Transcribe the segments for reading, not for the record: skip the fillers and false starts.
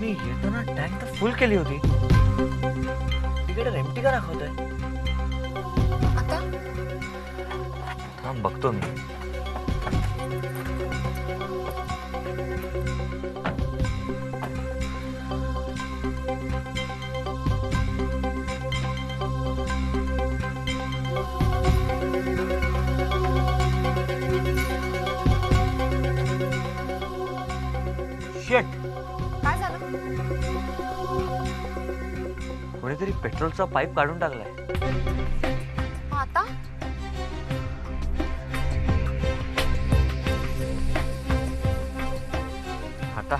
मी येताना टँक तर फुल केली होती. तिकडे एम्प्टी का दाखवतोय? आता थांब बघतो मी. शेट, काय झालं? कोणीतरी पेट्रोलचा पाईप काढून टाकलाय. आता आता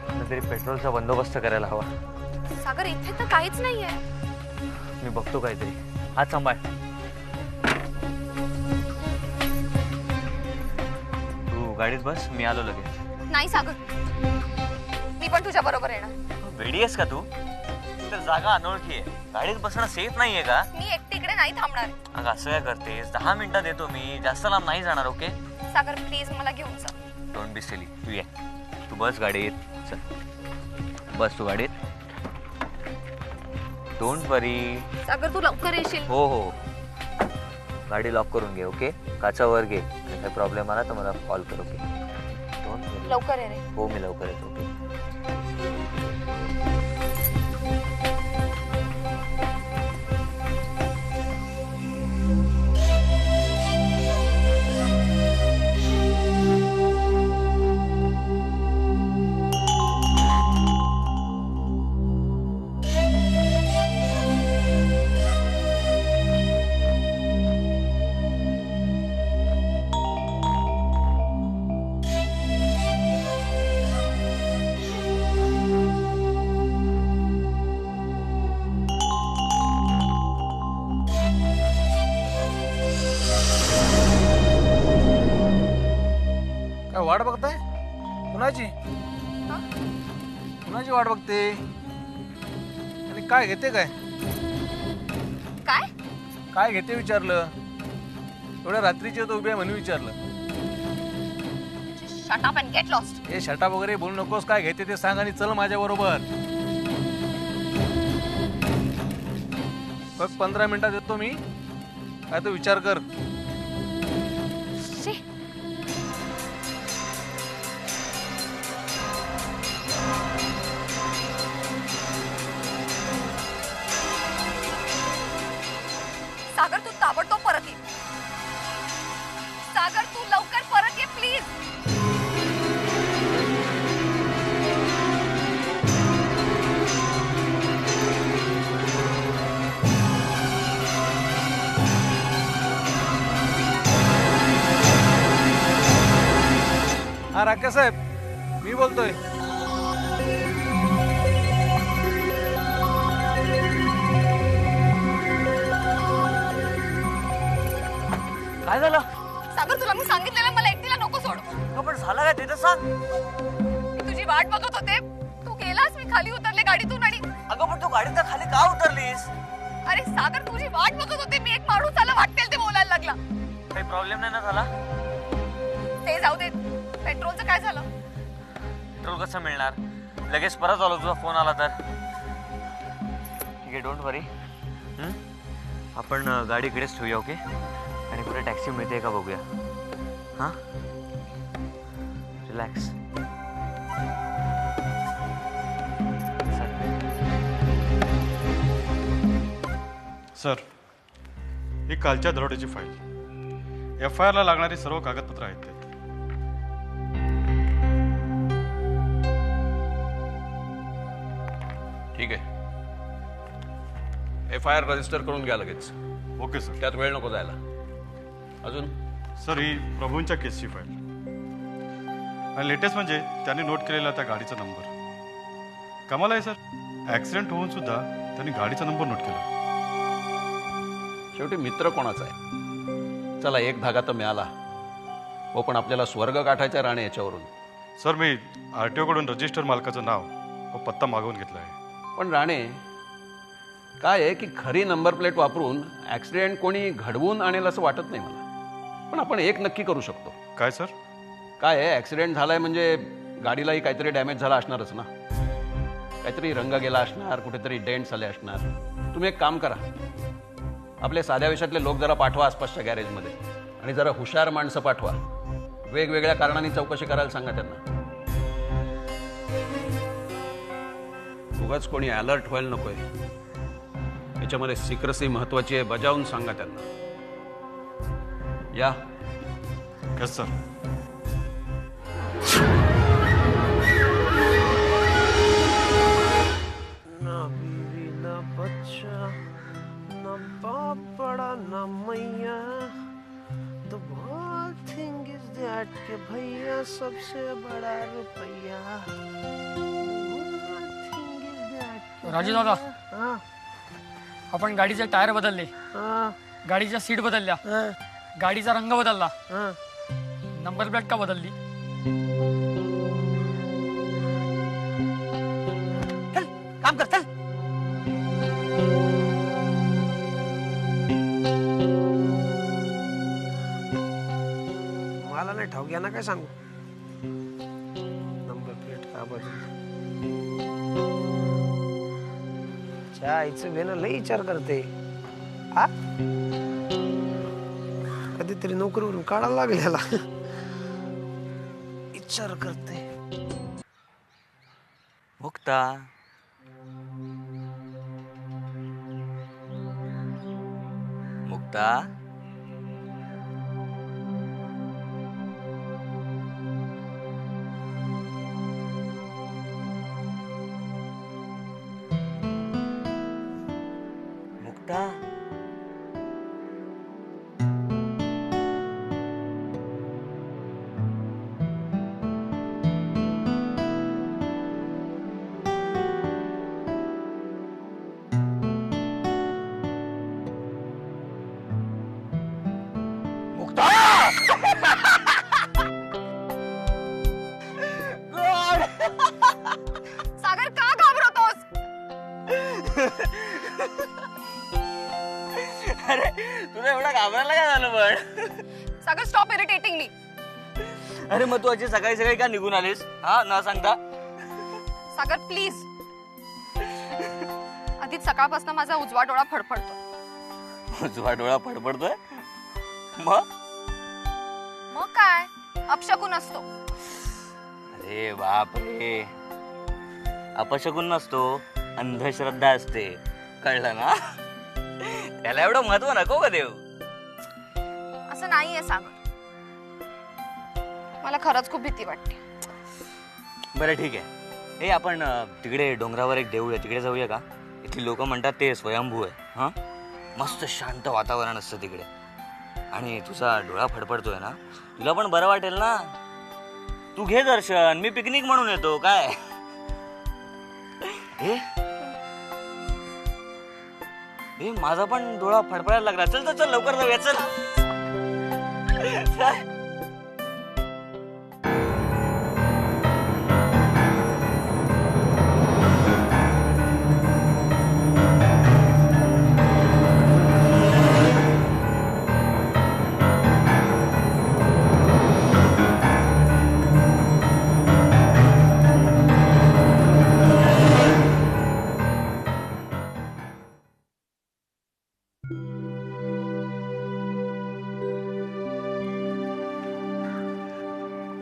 कोणीतरी पेट्रोलचा बंदोबस्त करायला हवा. सागर इथे तर काहीच नाहीये. मी बघतो काहीतरी. हात सांभाळ. तू गाडीत बस, मी आलो लगेच. नाही सागर, मी पण तुझ्या बरोबर येणार. वेडी आहेस का तू? तर जागा अनोळखी आहे. गाडीत बसणं सेफ नाहीये का? मी एकटीकडे नाही थांबणार. अगं असं काय करतेस? 10 मिनिटं देतो मी, जास्त लांब नाही जाणार. ओके? सागर प्लीज मला घेऊन जा. Don't be silly. तू ये, तू बस गाडीत. चल बस तू गाडीत. डोंट वरी. सागर तू लवकर येशील. हो हो, गाडी लॉक करून घे. ओके? काचावर घे. काही प्रॉब्लेम आला तर मला कॉल कर. ओके? डोंट वरी. लवकर ये रे. हो मी लवकर येतो. ओके? काय वाट बघताय? कुणाची? हा? कुणाची वाट बघते? आणि काय घेते? काय काय? काय घेते विचारलं. एवढ्या रात्रीची होतं उभी आहे म्हणून विचारलं. Shut up and get lost. हे शटा वगैरे बोलू नकोस. काय घेते ते सांग आणि चल माझ्या बरोबर. फक्त 15 मिनिटात येतो मी. काय तो विचार कर. सागर तू ताबडतोब परत ये. सागर तू लवकर परत ये प्लीज. हा राकेश साहेब, मी बोलतोय. काय झालं? सागर तुला मी सांगितलेलं मला एकटीला नको सोड. अगं पण झालं काय ते तर सांग. मी तुझी वाट बघत होते. तू गेलास. मी खाली उतरले गाडीतून आणि अगं पण तू गाडीत खाली का उतरलीस? अरे सागर तुझी वाट बघत होते. मी एक माणूस आला वाटेल ते बोलायला लागला. काही प्रॉब्लेम नाही ना झाला? ते जाऊ दे. पेट्रोलचं काय झालं? पेट्रोल कसं मिळणार? लगेच परत आलो तुझा फोन आला तर. ठीक आहे, डोंट वरी. आपण गाडी इकडेच ठेवूया. ओके? आणि पुढे टॅक्सी मिळते का बघूया. हां, रिलॅक्स. सर, ही कालच्या दरोड्याची फाईल. FIR ला लागणारी सर्व कागदपत्र आहेत त्यात. ठीक आहे. FIR रजिस्टर करून घ्या लगेच. Okay sir. त्यात वेळ नको जायला. अजून सर, ही प्रभूंच्या केसची फाईल. आणि लेटेस्ट म्हणजे त्यांनी नोट केलेला त्या गाडीचा नंबर. कमाल आहे सर, ॲक्सिडेंट होऊन सुद्धा त्यांनी गाडीचा नंबर नोट केला. शेवटी मित्र कोणाचा आहे? चला, एक धागा तर मिळाला. हो, पण आपल्याला स्वर्ग गाठायचा राणे याच्यावरून. सर, मी RTO कडून रजिस्टर मालकाचं नाव व पत्ता मागवून घेतला आहे. पण राणे, काय आहे की खरी नंबर प्लेट वापरून ॲक्सिडेंट कोणी घडवून आणेल असं वाटत नाही मला. पण आपण एक नक्की करू शकतो. काय सर? काय आहे, ॲक्सिडेंट झालाय म्हणजे गाडीलाही काहीतरी डॅमेज झाला असणारच ना, काहीतरी रंग गेला असणार, कुठेतरी डेंट्स आले असणार. तुम्ही एक काम करा, आपले साध्या विषयातले लोक जरा पाठवा आसपासच्या गॅरेजमध्ये आणि जरा हुशार माणसं पाठवा. वेगवेगळ्या कारणांनी चौकशी करायला सांगा त्यांना. उगाच कोणी अलर्ट व्हायला नकोय. याच्यामध्ये सिक्रेसी महत्वाची आहे, बजावून सांगा त्यांना. या. Yes sir. ना बीवी ना बच्चा ना बाप बड़ा ना मैया, the one thing is that के भैया सबसे बड़ा रुपया. राजू दादा, हाँ आपण गाडीचे टायर बदलले, हाँ गाडीच्या सीट बदलल्या, हाँ गाडीचा रंग बदलला, हाँ. नंबर प्लेट का बदलली? चल काम कर चल. मला नाही ठाऊक, यांना काय सांगू. नंबर प्लेट का बदल. आईचं बेन लई विचार करते. आ कधीतरी नोकरीवरून काढायला लागलेला विचार करते. मुक्ता, मुक्ता, मुक्ता. सागर का घाबरतोस? अरे तुला एवढा घाबरायला काय झालं पण? सागर स्टॉप इरिटेटिंग मी. अरे मग तू अशी सकाळी सकाळी का निघून आलीस, हा, न सांगता? सागर प्लीज. आधीच सकाळपासून माझा उजवा डोळा फडफडतो. उजवा डोळा फडफडतोय? मग मग काय, अपशकुन असतो. अरे बाप रे, अपशकुन नसतो, अंधश्रद्धा असते, कळलं ना? त्याला एवढं महत्व नको का देऊ? असं नाहीये सागर, मला खरंच खूप भीती वाटते. बरं ठीक आहे, हे आपण तिकडे डोंगरावर एक देऊळ आहे, तिकडे जाऊया का? इथली लोक म्हणतात ते स्वयंभू आहे. हा, मस्त शांत वातावरण असतं तिकडे. आणि तुझा डोळा फडफडतोय ना, तुला पण बरं वाटेल ना. तू घे दर्शन, मी पिकनिक म्हणून येतो. काय हे माझा पण डोळा फडफडायला लागला. चल चल चल, लवकर जाऊया. चल.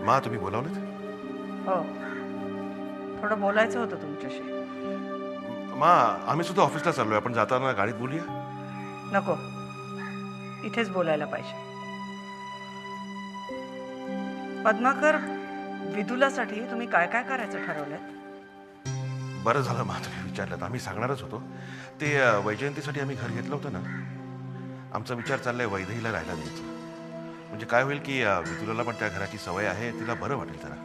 मा, तुम्ही बोलावलेत? हो, थोडं बोलायचं होतं तुमच्याशी. मा, आम्ही सुद्धा ऑफिसला चाललोय. आपण जाताना गाडीत बोलूया? नको, इथेच बोलायला पाहिजे. पद्माकर, विदुलासाठी तुम्ही काय काय करायचं ठरवलं? बरं झालं मा तुम्ही विचारलं. आम्ही सांगणारच होतो. ते वैजयंतीसाठी आम्ही घर घेतलं होतं ना, आमचा विचार चाललाय वैदेहीला राहायला द्यायचं. म्हणजे काय होईल की विदुलाला पण त्या घराची सवय आहे, तिला बरं वाटेल जरा.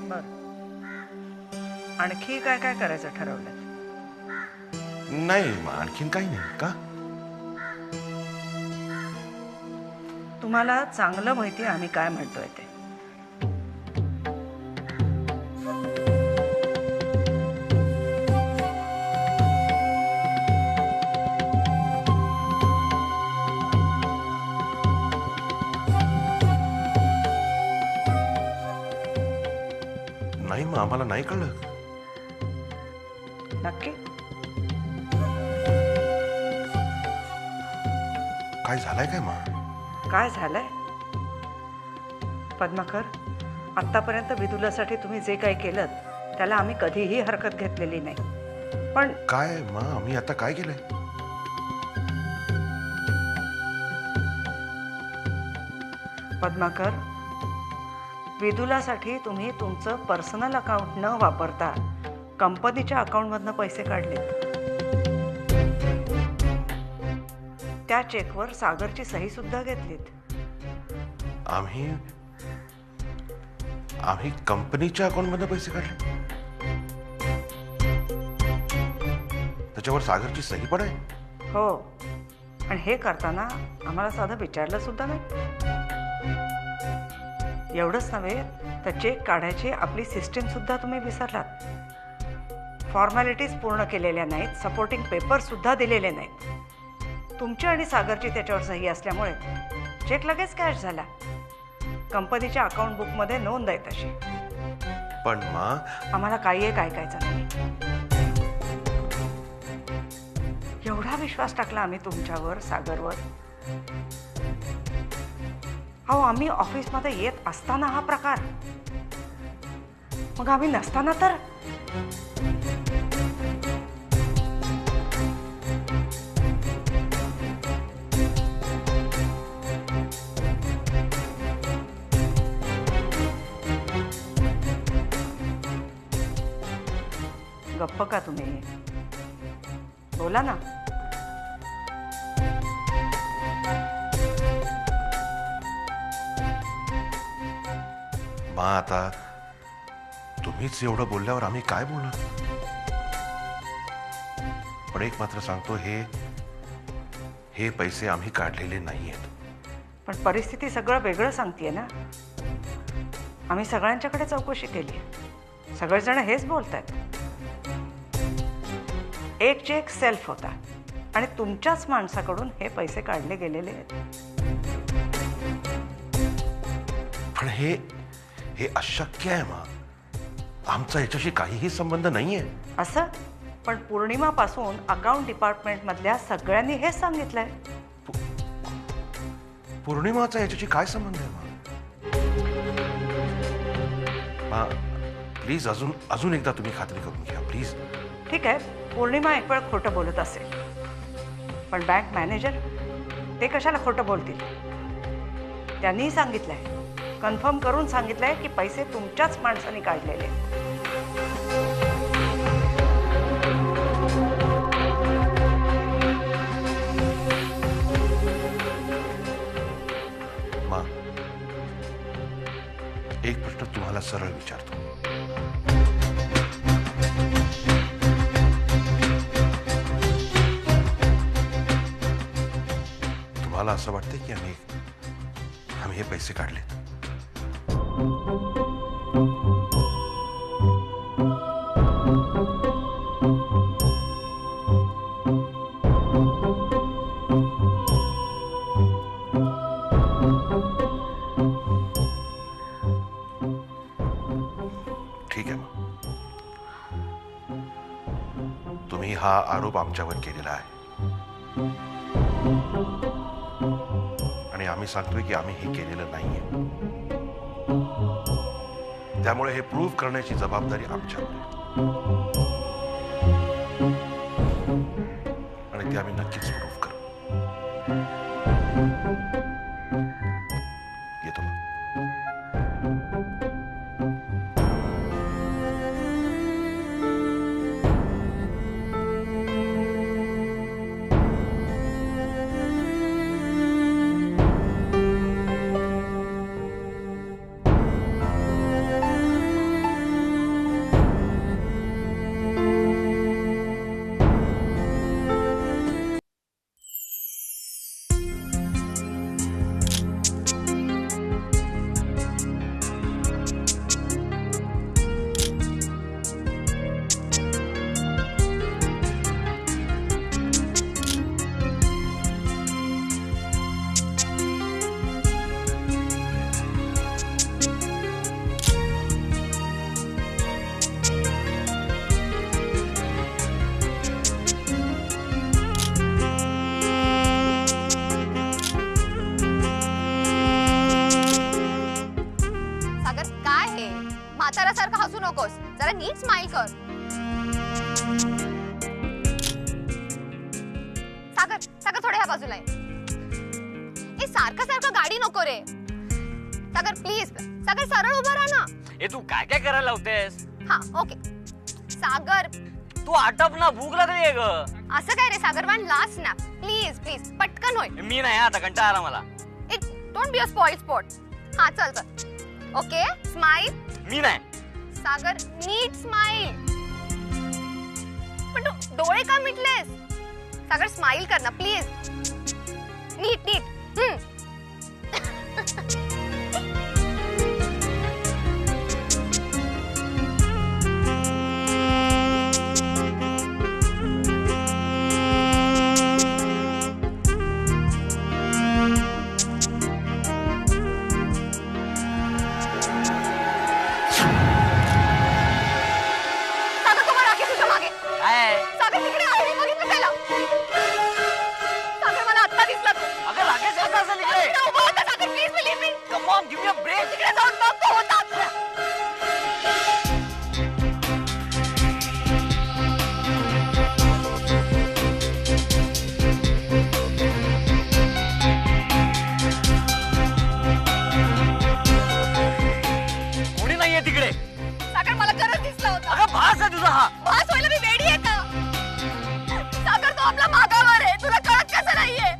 बर, आणखी काय काय करायचं ठरवलं? नाही, आणखीन काही नाही. का? तुम्हाला चांगलं माहिती आम्ही काय म्हणतोय ते. नाही मग आम्हाला नाही कळलं. नक्की? काय झालंय काय मा? काय झालंय? पद्माकर, आत्तापर्यंत विदुलासाठी तुम्ही जे काही केलं त्याला आम्ही कधीही हरकत घेतलेली नाही. पण काय मा, आम्ही आता काय केलंय? पद्माकर, विदुलासाठी तुम्ही तुमचं पर्सनल अकाउंट न वापरता कंपनीच्या अकाउंटमधनं पैसे काढले. त्या चेकवर सागरची सही सुद्धा घेतलीत. आम्ही कंपनीच्या अकाउंटमध्ये पैसे काढले, त्याच्यावर सागरची सही पण आहे. हो, आणि हे करताना आम्हाला साधं विचारलं सुद्धा नाही. एवढंच नव्हे तर चेक काढायची आपली सिस्टीम सुद्धा तुम्ही विसरलात. फॉर्मॅलिटीज पूर्ण केलेल्या नाहीत, सपोर्टिंग पेपर सुद्धा दिलेले नाहीत. तुमची आणि सागरची त्याच्यावर सही असल्यामुळे चेक लगेच कॅश झाला. कंपनीच्या अकाउंट बुकमध्ये नोंद आहे तशी. पण मा, आम्हाला काही एक ऐकायचं नाही. एवढा विश्वास टाकला आम्ही तुमच्यावर, सागरवर. अहो, आम्ही ऑफिसमध्ये येत असताना हा प्रकार, मग आम्ही नसताना तर. गप्प का तुम्ही? बोला ना. मा, आता तुम्हीच एवढं बोलल्यावर आम्ही काय बोलणार? पण एक मात्र सांगतो, हे पैसे आम्ही काढलेले नाहीयेत. पण परिस्थिती सगळं वेगळं सांगतेय ना. आम्ही सगळ्यांच्याकडे चौकशी केली, सगळेजण हेच बोलतात. एक चेक सेल्फ होता आणि तुमच्याच माणसाकडून हे पैसे काढले गेलेले आहेत. पण हे अशक्य आहे मा. आमचा याच्याशी काहीही संबंध नाहीये. असं? पण पौर्णिमापासून अकाउंट डिपार्टमेंटमधल्या सगळ्यांनी हेच सांगितलंय. पौर्णिमाचा याच्याशी काय संबंध आहे मा? प्लीज अजून एकदा तुम्ही खात्री करून घ्या प्लीज. ठीक आहे, पौर्णिमा एक वेळ खोटं बोलत असेल, पण बँक मॅनेजर ते कशाला खोटं बोलतील? त्यांनी सांगितलंय, कन्फर्म करून सांगितलंय की पैसे तुमच्याच माणसाने काढलेले. मा, एक प्रश्न तुम्हाला सरळ विचारतो. तुम्हाला असं वाटतंय की आम्ही हे पैसे काढलेत? ठीक आहे मग, तुम्ही हा आरोप आमच्यावर केलेला आहे आणि आम्ही सांगतोय की आम्ही हे केलेलं नाहीये. त्यामुळे हे प्रूव्ह करण्याची जबाबदारी आमच्यावर आहे आणि ते आम्ही नक्कीच प्रूव्ह करू. येतो मग. म्हाताऱ्यासारखं हसू नकोस, जरा नीट स्माइल कर. सागर सागर थोडे ह्या बाजूला आहे. ए सारखं सारखं गाडी नको रे. सागर प्लीज, सागर सरळ उभा राहा ना. ए तू काय काय करायला लावतेस? हा ओके. सागर तू आटप ना, भूक लागली ग. असं काय रे Sagar, one last snap please please, पटकन होय. मी नाही, आता कंटाळा आला मला. It don't be a spoil spot. हा चल चल. Okay smile. मी नाही. सागर नीट स्माइल. पण तू डोळे का मिटलेस? सागर स्माइल कर ना प्लीज. नीट नीट. सागर तुम्हाला राखी तुझ्या मागे. काय? सागर तिकडे आहे, मी बघितलं त्याला. सागर मला आत्ता दिसला तू. अगं राकेश कसा असेल इकडे? तिकडे उभा होता Sagar, please believe me. Come on, give me a break. तिकडे जाऊन बघ, तो होता. कोणी नाहीये तिकडे. सागर मला खरंच दिसला होता. अगं भास आहे तुझा हा. भास व्हायला मी वेडी आहे का? सागर तो आपला मागावर आहे, तुला कळत कसं नाहीये?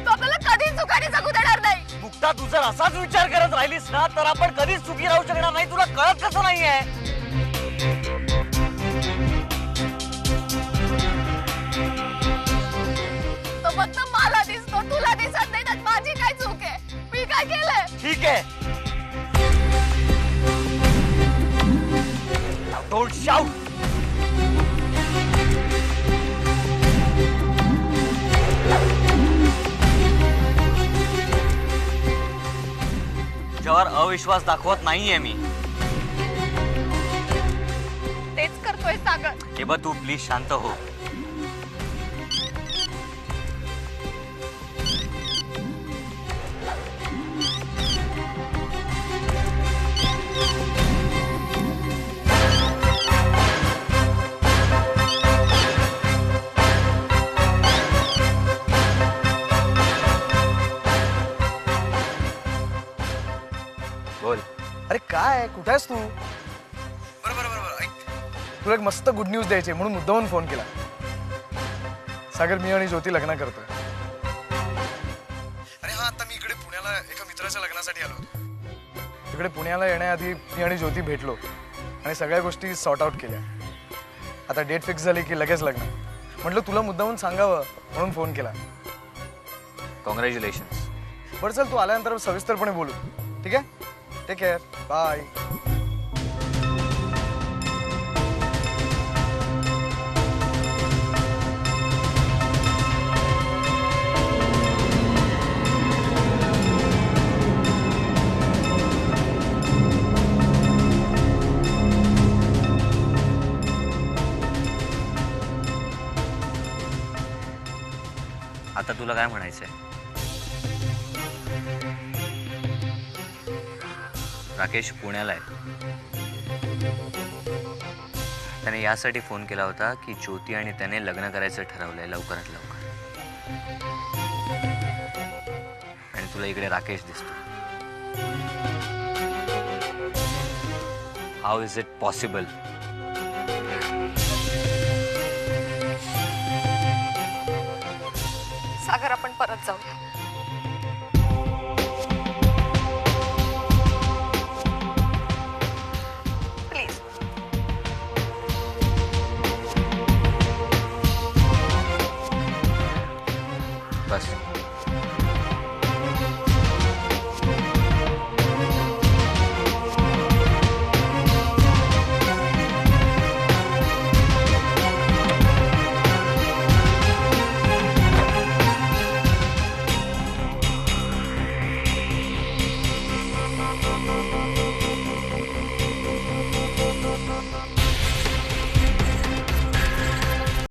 तो आपल्याला कधीच सुखाने जगू देणार नाही. मुक्ता, तू जर असाच विचार करत राहिलीस ना तर आपण कधीच सुखी राहू शकणार नाही. तुला कळत कसं नाहीये? तो फक्त मला दिसतो, तुला दिसत नाही. त्यात माझी काय चूक आहे? मी काय केलंय? ठीक आहे. Don't shout. तुझ्यावर अविश्वास दाखवत नाहीये मी. तेच करतोय सागर. हे बघ, तू प्लीज शांत हो. बोल. अरे काय, कुठे आहेस तू? बरं बरं बरं बरं, ऐक, तुला एक मस्त गुड न्यूज द्यायची म्हणून मुद्दामून फोन केला. सागर, मी आणि ज्योती लग्न करतोय. अरे हा, आता मी इकडे पुण्याला एका मित्राच्या लग्नासाठी आलो होतो. इकडे पुण्याला येण्याआधी मी आणि ज्योती भेटलो आणि सगळ्या गोष्टी सॉर्ट आउट केल्या. आता डेट फिक्स झाली की लगेच लग्न. म्हटलं तुला मुद्दामून सांगावं म्हणून फोन केला. कॉंग्रॅच्युलेशन्स. बरं चल, तू आल्यानंतर सविस्तरपणे बोलू, ठीक आहे? Take care, bye. आता तुला काय म्हणायचंय? राकेश पुण्याला आहे. त्याने यासाठी फोन केला होता की ज्योती आणि त्याने लग्न करायचं ठरवलंय लवकरात लवकर. आणि तुला इकडे राकेश दिसतो. How is it possible? Sagar आपण परत जाऊया.